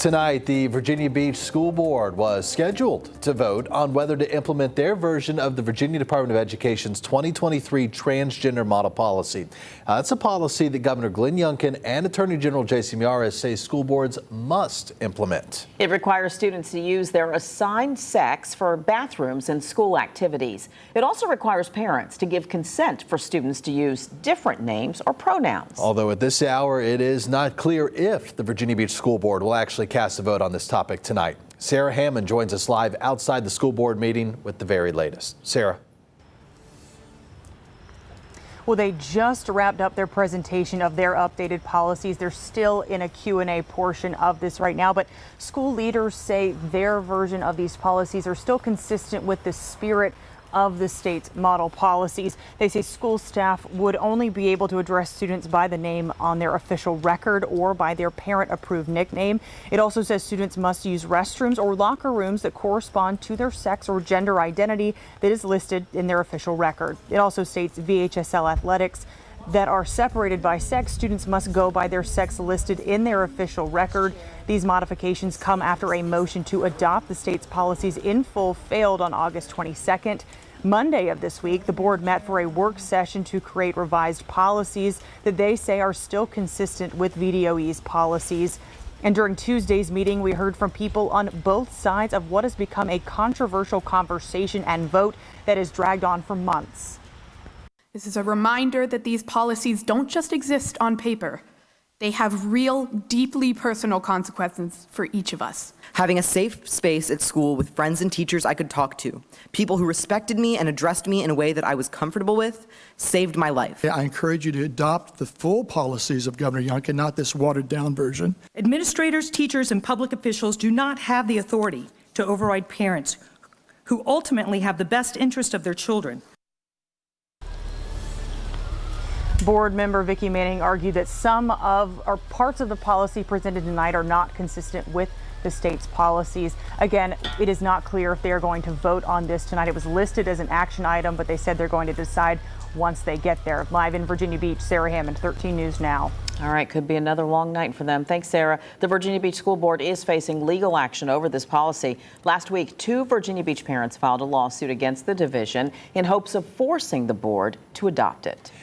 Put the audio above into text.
Tonight, the Virginia Beach School Board was scheduled to vote on whether to implement their version of the Virginia Department of Education's 2023 transgender model policy. It's a policy that Governor Glenn Youngkin and Attorney General J.C. Miyares say school boards must implement. It requires students to use their assigned sex for bathrooms and school activities. It also requires parents to give consent for students to use different names or pronouns. Although at this hour, it is not clear if the Virginia Beach School Board will actually cast a vote on this topic tonight. Sarah Hammond joins us live outside the school board meeting with the very latest. Sarah. Well, they just wrapped up their presentation of their updated policies. They're still in a Q&A portion of this right now, but school leaders say their version of these policies are still consistent with the spirit of the state's model policies. They say school staff would only be able to address students by the name on their official record or by their parent-approved nickname. It also says students must use restrooms or locker rooms that correspond to their sex or gender identity that is listed in their official record. It also states VHSL athletics that are separated by sex, students must go by their sex listed in their official record. These modifications come after a motion to adopt the state's policies in full failed on August 22nd. Monday of this week, the board met for a work session to create revised policies that they say are still consistent with VDOE's policies. And during Tuesday's meeting, we heard from people on both sides of what has become a controversial conversation and vote that has dragged on for months. This is a reminder that these policies don't just exist on paper. They have real, deeply personal consequences for each of us. Having a safe space at school with friends and teachers I could talk to, people who respected me and addressed me in a way that I was comfortable with, saved my life. I encourage you to adopt the full policies of Governor Youngkin, not this watered-down version. Administrators, teachers, and public officials do not have the authority to override parents who ultimately have the best interest of their children. Board member Vicki Manning argued that some of or parts of the policy presented tonight are not consistent with the state's policies. Again, it is not clear if they are going to vote on this tonight. It was listed as an action item, but they said they're going to decide once they get there. Live in Virginia Beach, Sarah Hammond, 13 News Now. All right, could be another long night for them. Thanks, Sarah. The Virginia Beach School Board is facing legal action over this policy. Last week, 2 Virginia Beach parents filed a lawsuit against the division in hopes of forcing the board to adopt it.